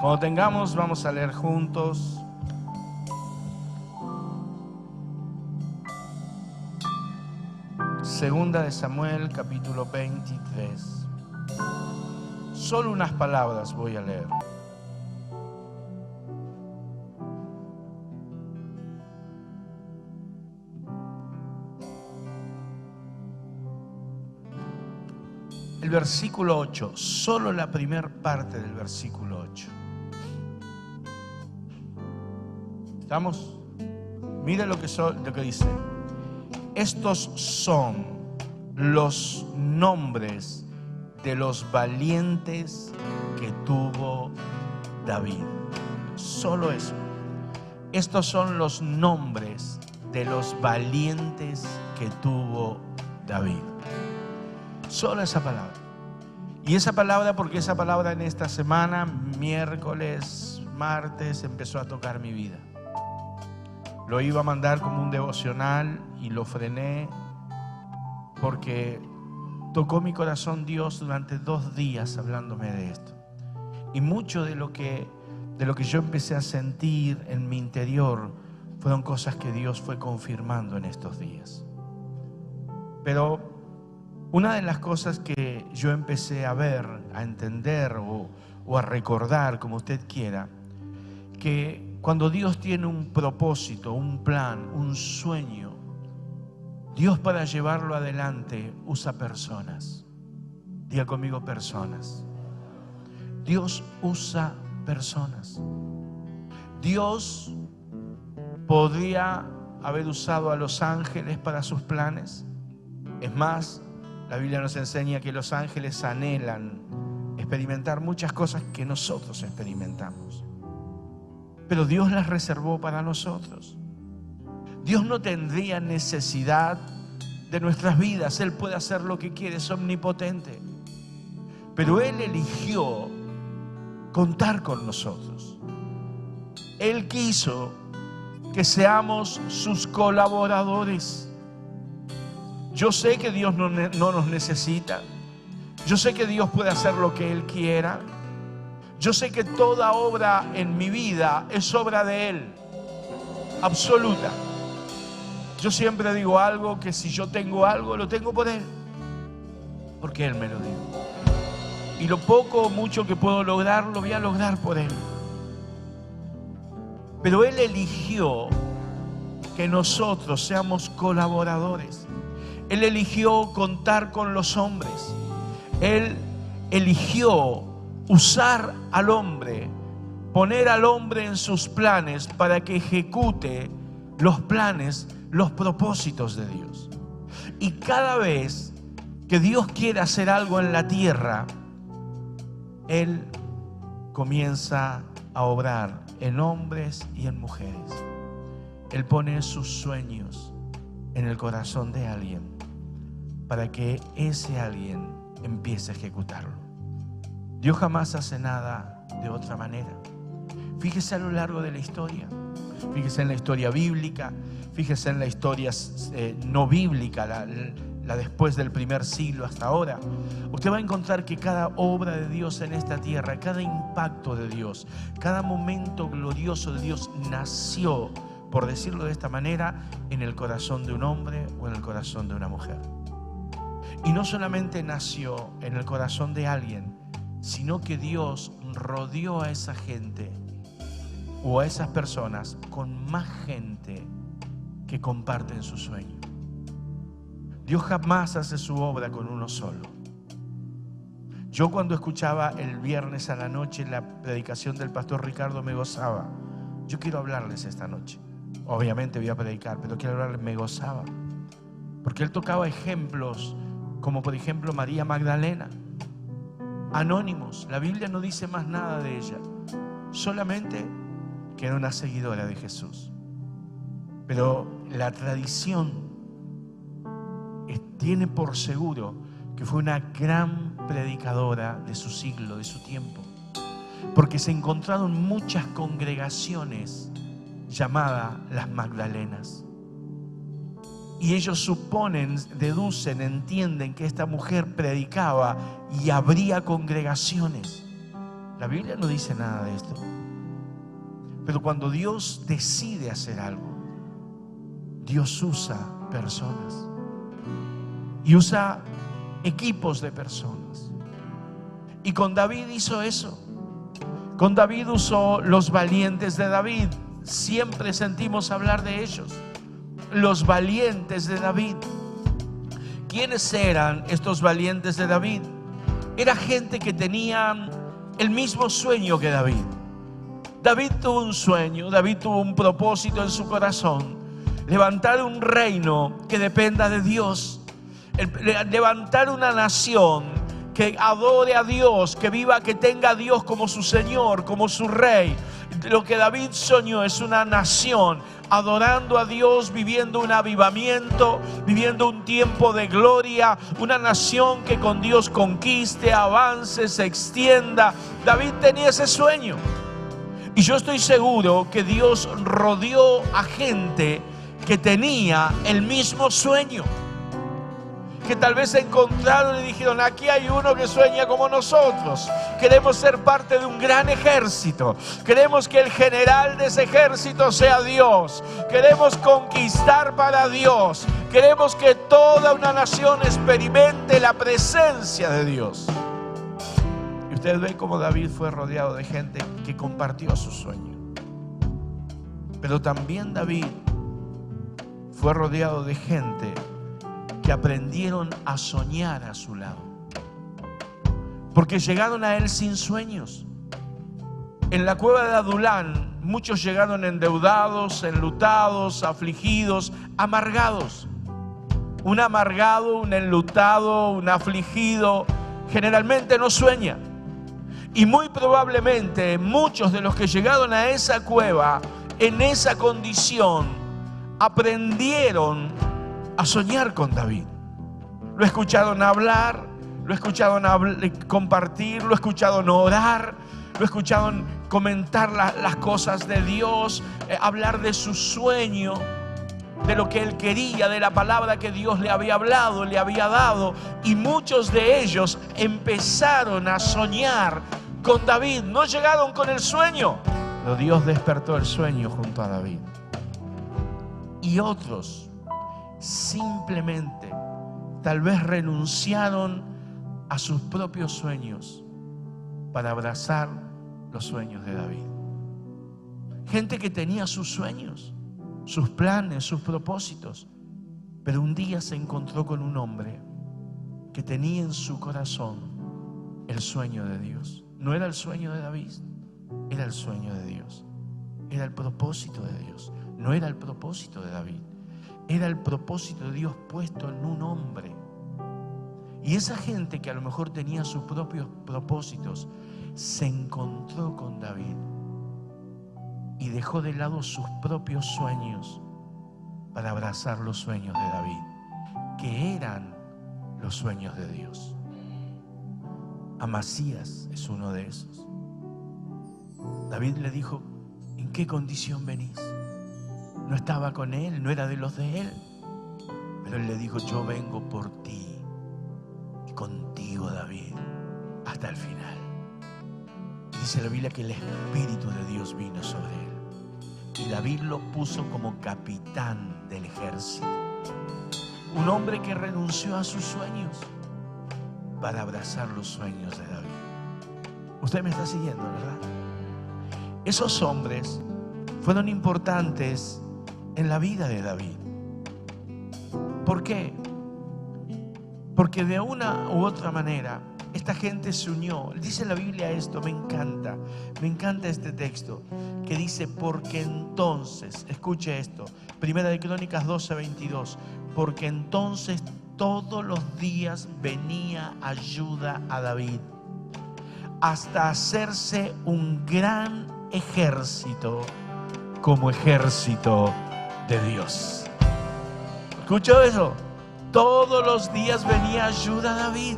Cuando tengamos, vamos a leer juntos. Segunda de Samuel, capítulo 23. Solo unas palabras voy a leer. El versículo 8, solo la primera parte del versículo 8. ¿Estamos? Mire lo que dice. Estos son los nombres de los valientes que tuvo David. Solo eso. Estos son los nombres de los valientes que tuvo David. Solo esa palabra. Y esa palabra, porque esa palabra en esta semana, miércoles, martes, empezó a tocar mi vida. Lo iba a mandar como un devocional y lo frené porque tocó mi corazón Dios durante 2 días hablándome de esto. Y mucho de lo que yo empecé a sentir en mi interior fueron cosas que Dios fue confirmando en estos días. Pero una de las cosas que yo empecé a ver, a entender o a recordar, como usted quiera, que cuando Dios tiene un propósito, un plan, un sueño, Dios para llevarlo adelante usa personas. Diga conmigo, personas. Dios usa personas. Dios podría haber usado a los ángeles para sus planes. Es más, la Biblia nos enseña que los ángeles anhelan experimentar muchas cosas que nosotros experimentamos. Pero Dios las reservó para nosotros. Dios no tendría necesidad de nuestras vidas. Él puede hacer lo que quiere, es omnipotente. Pero Él eligió contar con nosotros. Él quiso que seamos sus colaboradores. Yo sé que Dios no nos necesita. Yo sé que Dios puede hacer lo que Él quiera. Yo sé que toda obra en mi vida es obra de Él, absoluta. Yo siempre digo algo, que si yo tengo algo, lo tengo por Él, porque Él me lo dio. Y lo poco o mucho que puedo lograr, lo voy a lograr por Él. Pero Él eligió que nosotros seamos colaboradores. Él eligió contar con los hombres. Él eligió usar al hombre, poner al hombre en sus planes para que ejecute los planes, los propósitos de Dios. Y cada vez que Dios quiere hacer algo en la tierra, Él comienza a obrar en hombres y en mujeres. Él pone sus sueños en el corazón de alguien para que ese alguien empiece a ejecutarlo. Dios jamás hace nada de otra manera. Fíjese a lo largo de la historia. Fíjese en la historia bíblica. Fíjese en la historia no bíblica, la después del primer siglo hasta ahora. Usted va a encontrar que cada obra de Dios en esta tierra, cada impacto de Dios, cada momento glorioso de Dios nació, por decirlo de esta manera, en el corazón de un hombre o en el corazón de una mujer. Y no solamente nació en el corazón de alguien, sino que Dios rodeó a esa gente o a esas personas con más gente que comparten su sueño. Dios jamás hace su obra con uno solo. Yo cuando escuchaba el viernes a la noche la predicación del pastor Ricardo me gozaba. Yo quiero hablarles esta noche. Obviamente voy a predicar, pero quiero hablarles, me gozaba. Porque él tocaba ejemplos como por ejemplo María Magdalena. Anónimos, la Biblia no dice más nada de ella, solamente que era una seguidora de Jesús. Pero la tradición tiene por seguro que fue una gran predicadora de su siglo, de su tiempo, porque se encontraron muchas congregaciones llamadas las Magdalenas. Y ellos suponen, deducen, entienden que esta mujer predicaba y habría congregaciones. La Biblia no dice nada de esto. Pero cuando Dios decide hacer algo, Dios usa personas y usa equipos de personas. Y con David hizo eso. Con David usó los valientes de David. Siempre sentimos hablar de ellos, los valientes de David. ¿Quiénes eran estos valientes de David? Era gente que tenía el mismo sueño que David. David tuvo un sueño, David tuvo un propósito en su corazón: levantar un reino que dependa de Dios, levantar una nación que adore a Dios, que viva, que tenga a Dios como su Señor, como su Rey. Lo que David soñó es una nación adorando a Dios, viviendo un avivamiento, viviendo un tiempo de gloria, una nación que con Dios conquiste, avance, se extienda. David tenía ese sueño. Y yo estoy seguro que Dios rodeó a gente que tenía el mismo sueño, que tal vez se encontraron y dijeron: aquí hay uno que sueña como nosotros. Queremos ser parte de un gran ejército. Queremos que el general de ese ejército sea Dios. Queremos conquistar para Dios. Queremos que toda una nación experimente la presencia de Dios. Y ustedes ven cómo David fue rodeado de gente que compartió su sueño. Pero también David fue rodeado de gente que aprendieron a soñar a su lado, porque llegaron a él sin sueños. En la cueva de Adulán muchos llegaron endeudados, enlutados, afligidos, amargados. Un amargado, un enlutado, un afligido generalmente no sueña. Y muy probablemente muchos de los que llegaron a esa cueva en esa condición aprendieron a soñar con David. Lo escucharon hablar, lo escucharon compartir, lo escucharon orar, lo escucharon comentar las cosas de Dios, hablar de su sueño, de lo que él quería, de la palabra que Dios le había hablado, le había dado. Y muchos de ellos empezaron a soñar con David. No llegaron con el sueño, pero Dios despertó el sueño junto a David. Y otros simplemente tal vez renunciaron a sus propios sueños para abrazar los sueños de David. Gente que tenía sus sueños, sus planes, sus propósitos, pero un día se encontró con un hombre que tenía en su corazón el sueño de Dios. No era el sueño de David, era el sueño de Dios. Era el propósito de Dios. No era el propósito de David, era el propósito de Dios puesto en un hombre. Y esa gente que a lo mejor tenía sus propios propósitos se encontró con David y dejó de lado sus propios sueños para abrazar los sueños de David, que eran los sueños de Dios. Amasías es uno de esos. David le dijo: ¿en qué condición venís? No estaba con él, no era de los de él, pero él le dijo: yo vengo por ti y contigo, David, hasta el final. Dice la Biblia que el Espíritu de Dios vino sobre él y David lo puso como capitán del ejército. Un hombre que renunció a sus sueños para abrazar los sueños de David. Usted me está siguiendo, ¿verdad? Esos hombres fueron importantes en la vida de David. ¿Por qué? Porque de una u otra manera esta gente se unió. Dice la Biblia esto, me encanta este texto que dice: porque entonces, escuche esto, Primera de Crónicas 12:22, porque entonces todos los días venía ayuda a David, hasta hacerse un gran ejército como ejército de Dios. ¿Escuchó eso? Todos los días venía ayuda a David.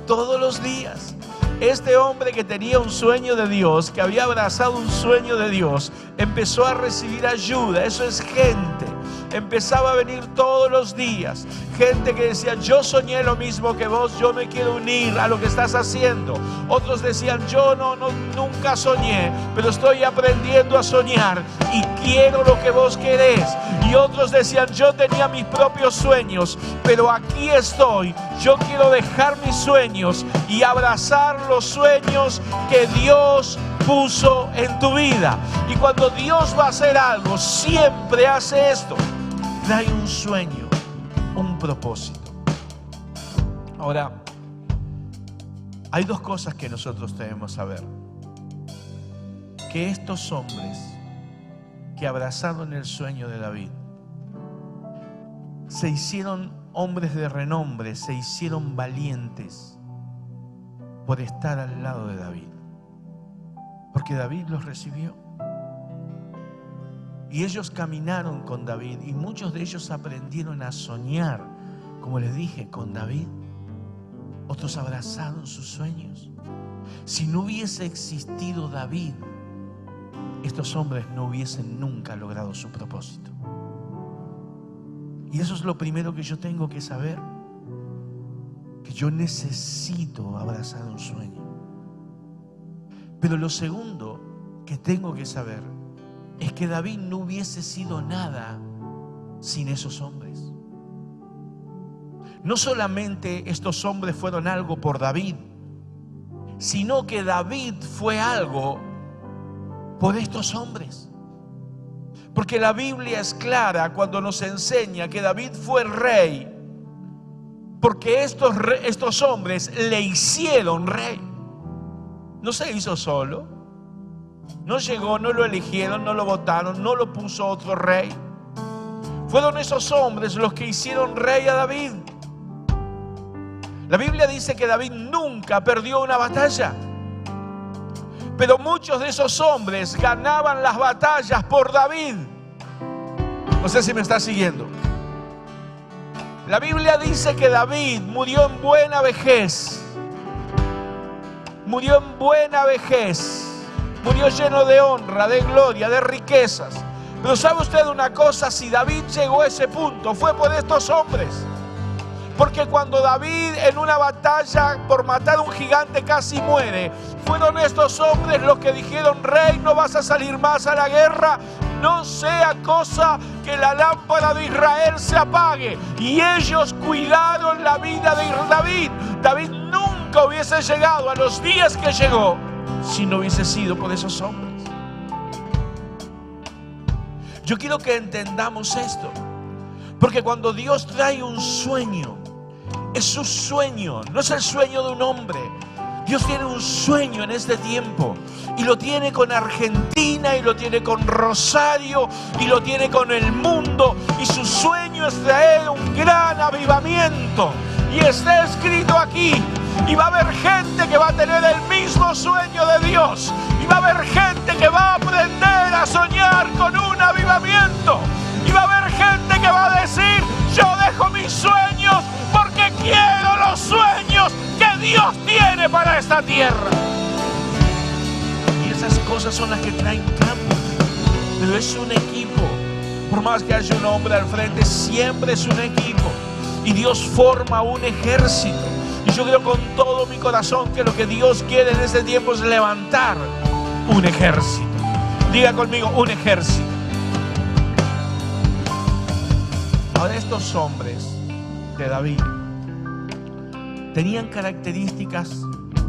Todos los días. Este hombre que tenía un sueño de Dios, que había abrazado un sueño de Dios, empezó a recibir ayuda. Eso es gente. Empezaba a venir todos los días Gente que decía, yo soñé lo mismo que vos, yo me quiero unir a lo que estás haciendo. Otros decían, yo nunca soñé, pero estoy aprendiendo a soñar y quiero lo que vos querés. Y otros decían, yo tenía mis propios sueños, pero aquí estoy. Yo quiero dejar mis sueños y abrazar los sueños que Dios puso en tu vida. Y cuando Dios va a hacer algo, siempre hace esto: trae un sueño, un propósito. Ahora, hay dos cosas que nosotros debemos saber: que estos hombres que abrazaron el sueño de David se hicieron hombres de renombre, se hicieron valientes por estar al lado de David, porque David los recibió. Y ellos caminaron con David, y muchos de ellos aprendieron a soñar, como les dije, con David. Otros abrazaron sus sueños. Si no hubiese existido David, estos hombres no hubiesen nunca logrado su propósito. Y eso es lo primero que yo tengo que saber: que yo necesito abrazar un sueño. Pero lo segundo que tengo que saber es que David no hubiese sido nada sin esos hombres. No solamente estos hombres fueron algo por David, sino que David fue algo por estos hombres. Porque la Biblia es clara cuando nos enseña que David fue rey porque estos hombres le hicieron rey. No se hizo solo, no llegó, no lo eligieron, no lo votaron, no lo puso otro rey. Fueron esos hombres los que hicieron rey a David. La Biblia dice que David nunca perdió una batalla, pero muchos de esos hombres ganaban las batallas por David. No sé si me está siguiendo. La Biblia dice que David murió en buena vejez. Murió en buena vejez. Murió lleno de honra, de gloria, de riquezas. Pero ¿sabe usted una cosa? Si David llegó a ese punto, fue por estos hombres. Porque cuando David en una batalla por matar a un gigante casi muere, fueron estos hombres los que dijeron: rey, no vas a salir más a la guerra, no sea cosa que la lámpara de Israel se apague. Y ellos cuidaron la vida de David. David nunca hubiese llegado a los días que llegó si no hubiese sido por esos hombres. Yo quiero que entendamos esto, porque cuando Dios trae un sueño, es su sueño, no es el sueño de un hombre. Dios tiene un sueño en este tiempo, y lo tiene con Argentina, y lo tiene con Rosario, y lo tiene con el mundo. Y su sueño es traer un gran avivamiento, y está escrito aquí. Y va a haber gente que va a tener el mismo sueño de Dios, y va a haber gente que va a aprender a soñar con un avivamiento, y va a haber gente que va a decir: yo dejo mis sueños porque quiero los sueños que Dios tiene para esta tierra. Y esas cosas son las que traen cambio. Pero es un equipo. Por más que haya un hombre al frente, siempre es un equipo. Y Dios forma un ejército. Y yo creo con todo mi corazón que lo que Dios quiere en este tiempo es levantar un ejército. Diga conmigo: un ejército. Ahora, estos hombres de David tenían características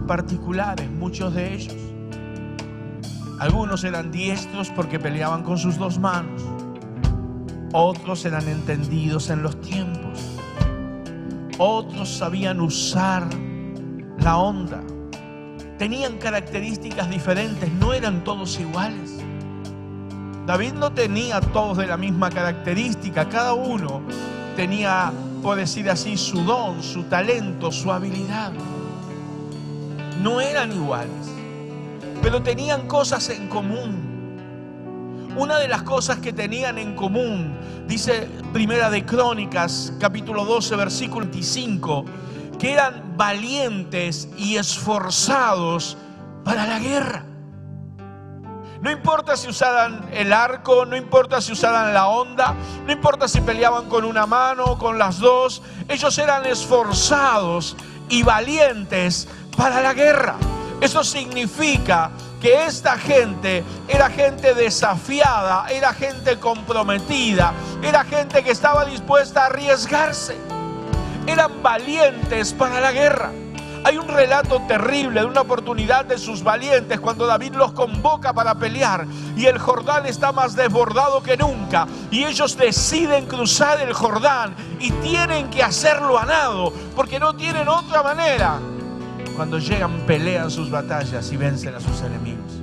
particulares, muchos de ellos. Algunos eran diestros porque peleaban con sus dos manos. Otros eran entendidos en los tiempos. Otros sabían usar la onda. Tenían características diferentes, no eran todos iguales. David no tenía todos de la misma característica. Cada uno tenía, por decir así, su don, su talento, su habilidad. No eran iguales, pero tenían cosas en común. Una de las cosas que tenían en común, dice Primera de Crónicas, capítulo 12, versículo 25, que eran valientes y esforzados para la guerra. No importa si usaban el arco, no importa si usaban la honda, no importa si peleaban con una mano o con las dos. Ellos eran esforzados y valientes para la guerra. Eso significa que esta gente era gente desafiada, era gente comprometida, era gente que estaba dispuesta a arriesgarse. Eran valientes para la guerra. Hay un relato terrible de una oportunidad de sus valientes cuando David los convoca para pelear y el Jordán está más desbordado que nunca y ellos deciden cruzar el Jordán y tienen que hacerlo a nado porque no tienen otra manera. Cuando llegan, pelean sus batallas y vencen a sus enemigos.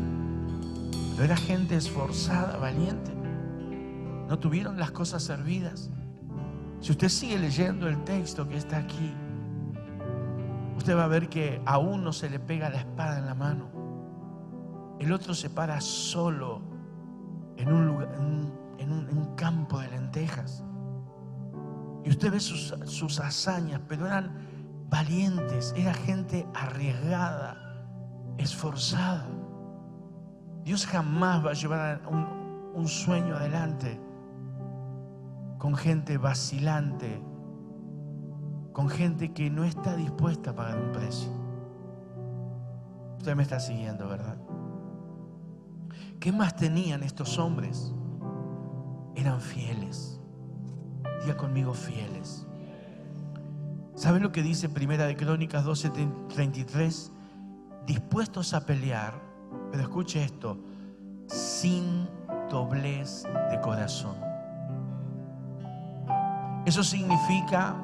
Pero era gente esforzada, valiente. No tuvieron las cosas servidas. Si usted sigue leyendo el texto que está aquí, usted va a ver que a uno se le pega la espada en la mano. El otro se para solo en un lugar, en un campo de lentejas. Y usted ve sus hazañas, pero eran valientes, era gente arriesgada, esforzada. Dios jamás va a llevar un sueño adelante con gente vacilante, con gente que no está dispuesta a pagar un precio. Usted me está siguiendo, ¿verdad? ¿Qué más tenían estos hombres? Eran fieles. Diga conmigo, fieles. ¿Sabe lo que dice Primera de Crónicas 12:33? Dispuestos a pelear, pero escuche esto, sin doblez de corazón. Eso significa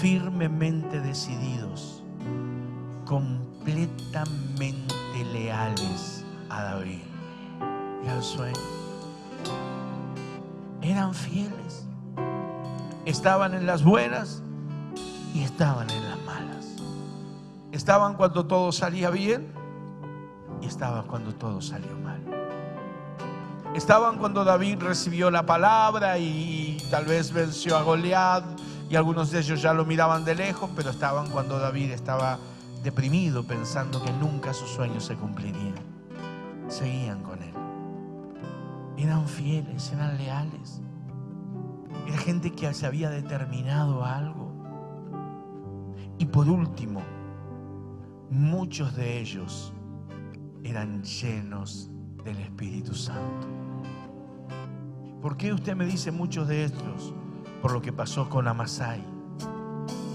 firmemente decididos, completamente leales a David y al sueño. Eran fieles. Estaban en las buenas y estaban en las malas. Estaban cuando todo salía bien y estaban cuando todo salió mal. Estaban cuando David recibió la palabra y tal vez venció a Goliat, y algunos de ellos ya lo miraban de lejos, pero estaban cuando David estaba deprimido, pensando que nunca sus sueños se cumplirían. Seguían con él. Eran fieles, eran leales. Era gente que se había determinado a algo. Y por último, muchos de ellos eran llenos del Espíritu Santo. ¿Por qué usted me dice muchos de estos? Por lo que pasó con Amasai.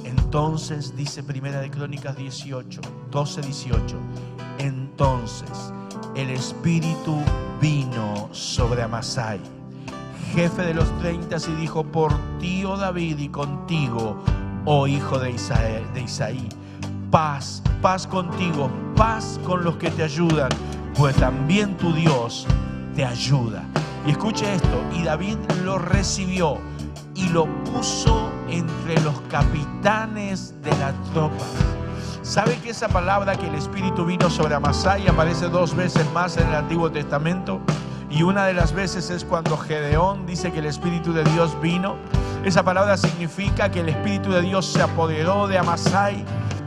Entonces, dice Primera de Crónicas 12:18. Entonces el Espíritu vino sobre Amasai, jefe de los 30, y dijo: por ti, oh David, y contigo, oh hijo de Isaí, paz, paz contigo, paz con los que te ayudan, pues también tu Dios te ayuda. Y escuche esto, y David lo recibió y lo puso entre los capitanes de la tropa. ¿Sabe que esa palabra que el Espíritu vino sobre Amasai aparece 2 veces más en el Antiguo Testamento? Y una de las veces es cuando Gedeón dice que el Espíritu de Dios vino. Esa palabra significa que el Espíritu de Dios se apoderó de Amasai.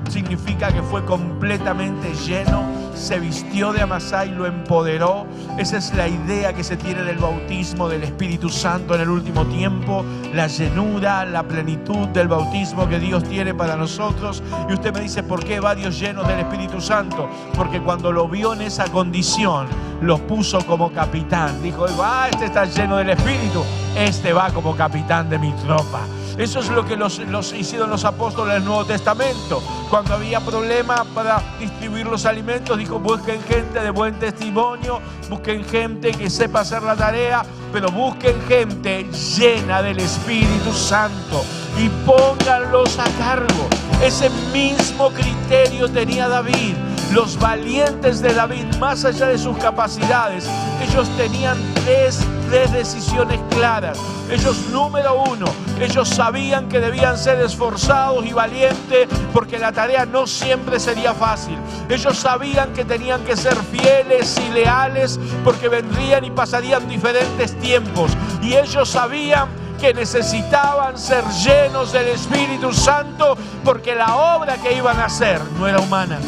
Significa que fue completamente lleno, se vistió de Amasai, lo empoderó. Esa es la idea que se tiene del bautismo del Espíritu Santo en el último tiempo, la llenura, la plenitud del bautismo que Dios tiene para nosotros. Y usted me dice: ¿por qué varios llenos del Espíritu Santo? Porque cuando lo vio en esa condición, lo puso como capitán. Dijo: este está lleno del Espíritu, este va como capitán de mi tropa. Eso es lo que los hicieron los apóstoles del Nuevo Testamento. Cuando había problema para distribuir los alimentos, dijo: busquen gente de buen testimonio, busquen gente que sepa hacer la tarea, pero busquen gente llena del Espíritu Santo y pónganlos a cargo. Ese mismo criterio tenía David. Los valientes de David, más allá de sus capacidades, ellos tenían tres decisiones claras. Ellos, número uno, ellos sabían que debían ser esforzados y valientes porque la tarea no siempre sería fácil. Ellos sabían que tenían que ser fieles y leales porque vendrían y pasarían diferentes tiempos. Y ellos sabían que necesitaban ser llenos del Espíritu Santo porque la obra que iban a hacer no era humana,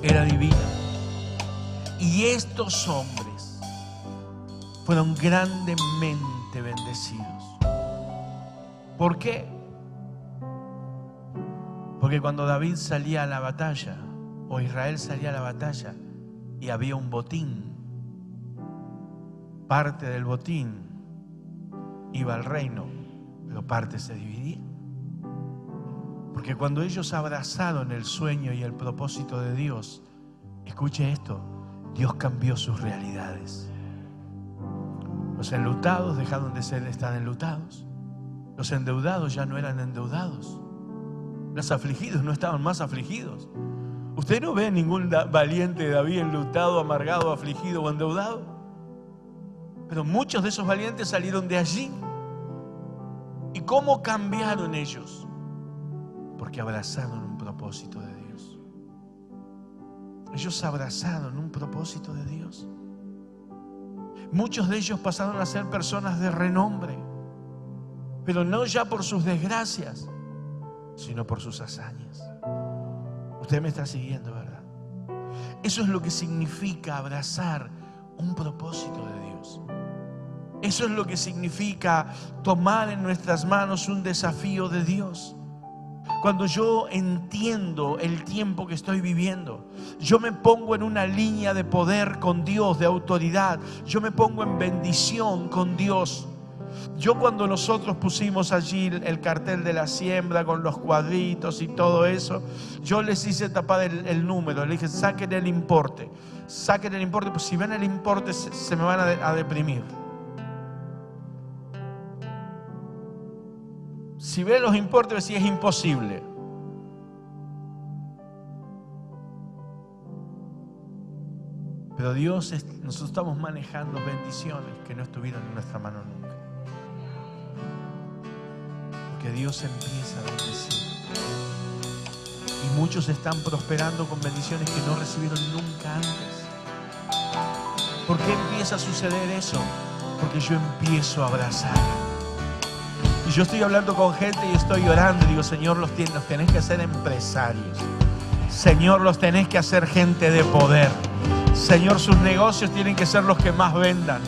era divina. Y Y estos hombres fueron grandemente bendecidos. ¿Por qué? Porque cuando David salía a la batalla, o Israel salía a la batalla, y había un botín, parte del botín iba al reino, pero parte se dividía. Porque cuando ellos abrazaron el sueño y el propósito de Dios, escuche esto, Dios cambió sus realidades. Los enlutados dejaron de estar enlutados. Los endeudados ya no eran endeudados. Los afligidos no estaban más afligidos. Usted no ve ningún valiente de David enlutado, amargado, afligido o endeudado. Pero muchos de esos valientes salieron de allí. ¿Y cómo cambiaron ellos? Porque abrazaron un propósito de Dios. Ellos abrazaron un propósito de Dios. Muchos de ellos pasaron a ser personas de renombre, pero no ya por sus desgracias, sino por sus hazañas. Usted me está siguiendo, ¿verdad? Eso es lo que significa abrazar un propósito de Dios. Eso es lo que significa tomar en nuestras manos un desafío de Dios. Cuando yo entiendo el tiempo que estoy viviendo, yo me pongo en una línea de poder con Dios, de autoridad. Yo me pongo en bendición con Dios. Yo, cuando nosotros pusimos allí el cartel de la siembra con los cuadritos y todo eso, yo les hice tapar el número. Les dije, saquen el importe. Saquen el importe, pues si ven el importe se me van a deprimir. Si ven los importes, sí, es imposible. Pero nosotros estamos manejando bendiciones que no estuvieron en nuestra mano nunca. Porque Dios empieza a bendecir. Y muchos están prosperando con bendiciones que no recibieron nunca antes. ¿Por qué empieza a suceder eso? Porque yo empiezo a abrazar. Y yo estoy hablando con gente y estoy orando y digo, Señor, los tenés que hacer empresarios. Señor, los tenés que hacer gente de poder. Señor, sus negocios tienen que ser los que más vendan.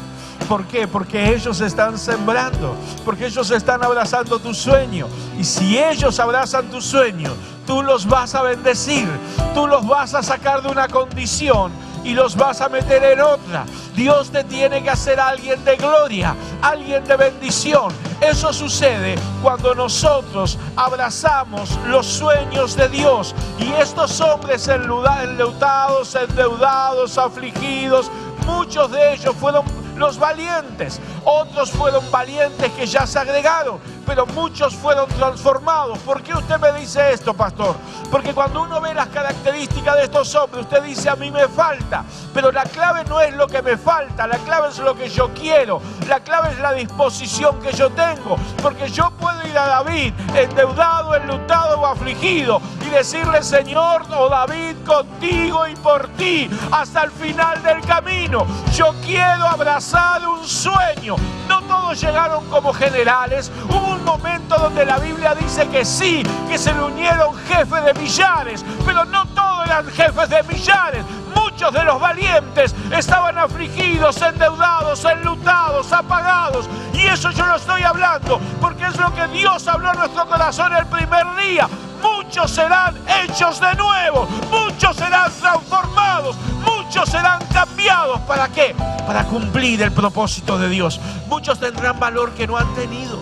¿Por qué? Porque ellos están sembrando, porque ellos están abrazando tu sueño. Y si ellos abrazan tu sueño, tú los vas a bendecir, tú los vas a sacar de una condición y los vas a meter en otra. Dios te tiene que hacer alguien de gloria, alguien de bendición. Eso sucede cuando nosotros abrazamos los sueños de Dios. Y estos hombres enlutados, endeudados, afligidos, muchos de ellos fueron los valientes, otros fueron valientes que ya se agregaron, pero muchos fueron transformados. ¿Por qué usted me dice esto, pastor? Porque cuando uno ve las características de estos hombres, usted dice, a mí me falta, pero la clave no es lo que me falta, la clave es lo que yo quiero, la clave es la disposición que yo tengo, porque yo puedo ir a David, endeudado, enlutado o afligido, y decirle, Señor, oh David, contigo y por ti, hasta el final del camino. Yo quiero abrazar un sueño. No todos llegaron como generales. Hubo un momento donde la Biblia dice que sí, que se le unieron jefes de millares, pero no todos eran jefes de millares. Muchos de los valientes estaban afligidos, endeudados, enlutados, apagados. Y eso yo lo estoy hablando porque es lo que Dios habló en nuestro corazón el primer día. Muchos serán hechos de nuevo, muchos serán transformados, muchos serán cambiados. ¿Para qué? Para cumplir el propósito de Dios. Muchos tendrán valor que no han tenido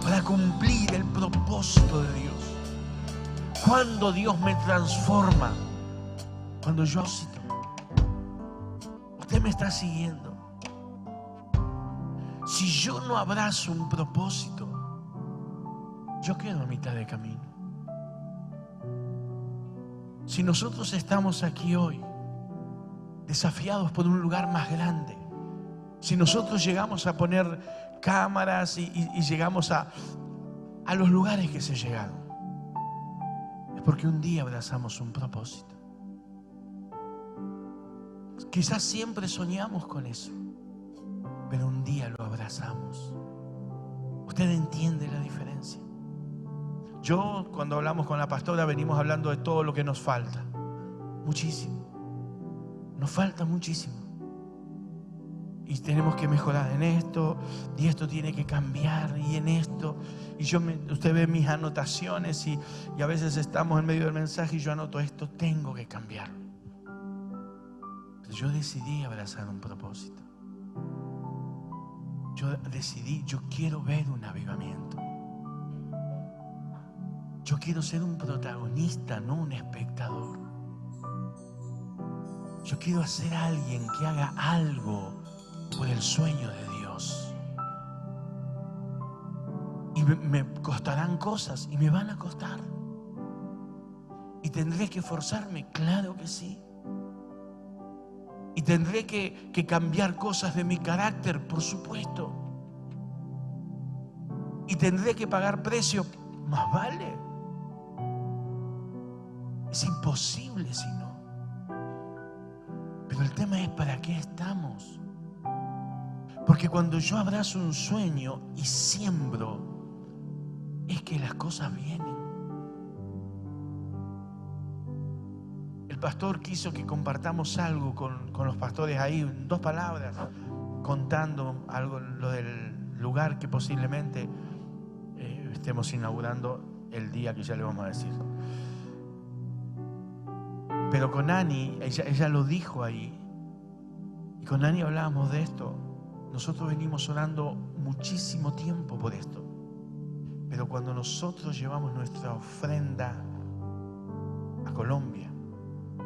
para cumplir el propósito de Dios. Cuando Dios me transforma, cuando yo cito, usted me está siguiendo. Si yo no abrazo un propósito, yo quedo a mitad de camino. Si nosotros estamos aquí hoy, desafiados por un lugar más grande, si nosotros llegamos a poner cámaras y llegamos a los lugares que se llegaron, es porque un día abrazamos un propósito. Quizás siempre soñamos con eso, pero un día lo abrazamos. ¿Usted entiende la diferencia? Yo, cuando hablamos con la pastora, venimos hablando de todo lo que nos falta. Muchísimo. Nos falta muchísimo. Y tenemos que mejorar en esto, y esto tiene que cambiar, y en esto. Y usted ve mis anotaciones y a veces estamos en medio del mensaje y yo anoto esto, tengo que cambiar. Pero yo decidí abrazar un propósito. Yo quiero ver un avivamiento. Yo quiero ser un protagonista, no un espectador. Yo quiero ser alguien que haga algo por el sueño de Dios. Y me costarán cosas, y me van a costar. Y tendré que esforzarme, claro que sí. Y tendré que cambiar cosas de mi carácter, por supuesto. Y tendré que pagar precio, más vale. Es imposible si no. Pero el tema es ¿para qué estamos? Porque cuando yo abrazo un sueño y siembro, es que las cosas vienen. El pastor quiso que compartamos algo con los pastores ahí, en 2 palabras, contando algo, lo del lugar que posiblemente estemos inaugurando el día que ya le vamos a decir. Pero con Ani, ella lo dijo ahí, y con Ani hablábamos de esto. Nosotros venimos orando muchísimo tiempo por esto. Pero cuando nosotros llevamos nuestra ofrenda a Colombia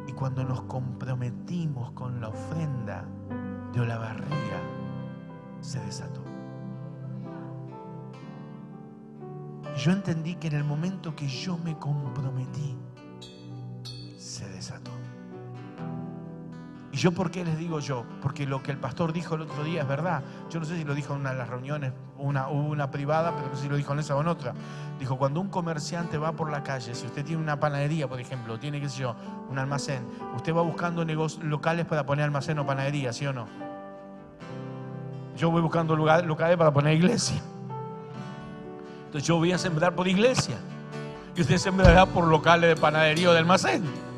y cuando nos comprometimos con la ofrenda de Olavarría, se desató. Y yo entendí que en el momento que yo me comprometí, se desató. ¿Y yo por qué les digo yo? Porque lo que el pastor dijo el otro día es verdad. Yo no sé si lo dijo en una de las reuniones, hubo una privada, pero no sé si lo dijo en esa o en otra. Dijo, cuando un comerciante va por la calle, si usted tiene una panadería, por ejemplo, tiene, qué sé yo, un almacén, usted va buscando locales para poner almacén o panadería, ¿sí o no? Yo voy buscando locales para poner iglesia. Entonces yo voy a sembrar por iglesia y usted sembrará por locales de panadería o de almacén.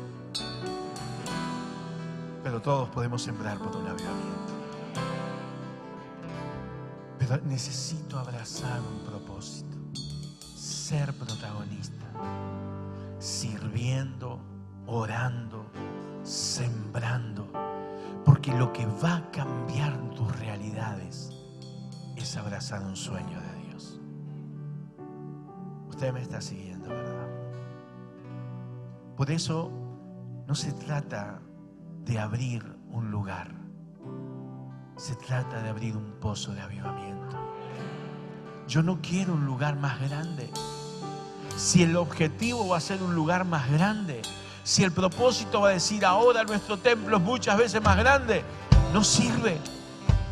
Pero todos podemos sembrar por un avivamiento. Pero necesito abrazar un propósito, ser protagonista, sirviendo, orando, sembrando, porque lo que va a cambiar tus realidades es abrazar un sueño de Dios. Usted me está siguiendo, ¿verdad? Por eso no se trata de abrir un lugar, se trata de abrir un pozo de avivamiento. Yo no quiero un lugar más grande. Si el objetivo va a ser un lugar más grande, si el propósito va a decir ahora nuestro templo es muchas veces más grande, no sirve.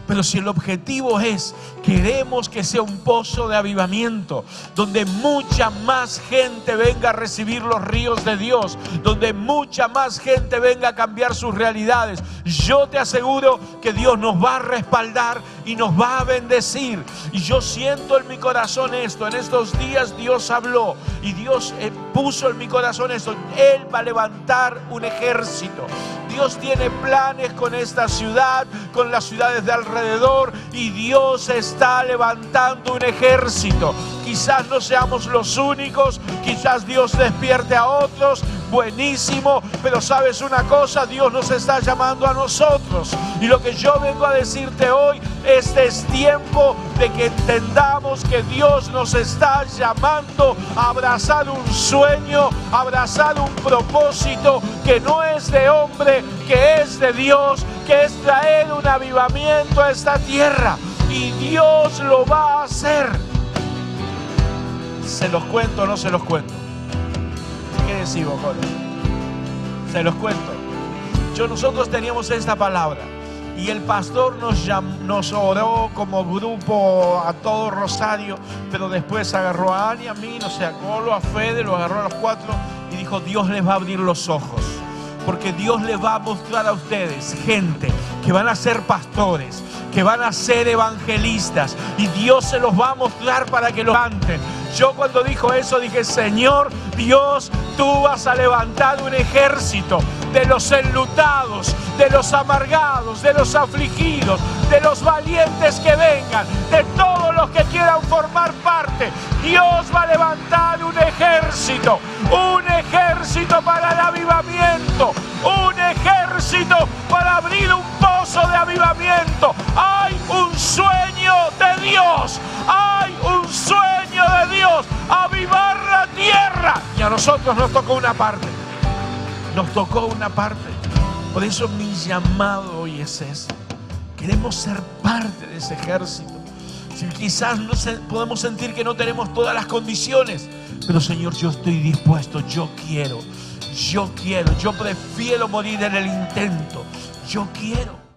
Pero si el objetivo es, queremos que sea un pozo de avivamiento, donde mucha más gente venga a recibir los ríos de Dios, donde mucha más gente venga a cambiar sus realidades, yo te aseguro que Dios nos va a respaldar y nos va a bendecir. Y yo siento en mi corazón esto, en estos días Dios habló y Dios puso en mi corazón esto. Él va a levantar un ejército. Dios tiene planes con esta ciudad, con las ciudades de alrededor, y Dios está levantando un ejército. Quizás no seamos los únicos, quizás Dios despierte a otros, buenísimo, pero sabes una cosa, Dios nos está llamando a nosotros. Y lo que yo vengo a decirte hoy, este es tiempo de que entendamos que Dios nos está llamando a abrazar un sueño, a abrazar un propósito que no es de hombre, que es de Dios, que es traer un avivamiento a esta tierra. Y Dios lo va a hacer. ¿Se los cuento o no se los cuento? ¿Qué decimos, Colo? Se los cuento. Nosotros teníamos esta palabra y el pastor nos oró como grupo a todo Rosario, pero después agarró a Ani, a mí, no sé, a Colo, a Fede, lo agarró a los 4 y dijo: Dios les va a abrir los ojos, porque Dios les va a mostrar a ustedes gente que van a ser pastores, que van a ser evangelistas, y Dios se los va a mostrar para que lo levanten. Yo cuando dijo eso dije: Señor Dios, tú vas a levantar un ejército de los enlutados, de los amargados, de los afligidos, de los valientes que vengan, de todos los que quieran formar parte. Dios va a levantar un ejército para el avivamiento, un ejército para abrir un pozo de avivamiento. Hay un sueño de Dios, hay un sueño de Dios, avivar la tierra. Y a nosotros nos tocó una parte, Por eso mi llamado hoy es ese. Queremos ser parte de ese ejército. Si quizás podemos sentir que no tenemos todas las condiciones, pero Señor, yo estoy dispuesto, yo quiero, yo prefiero morir en el intento, yo quiero.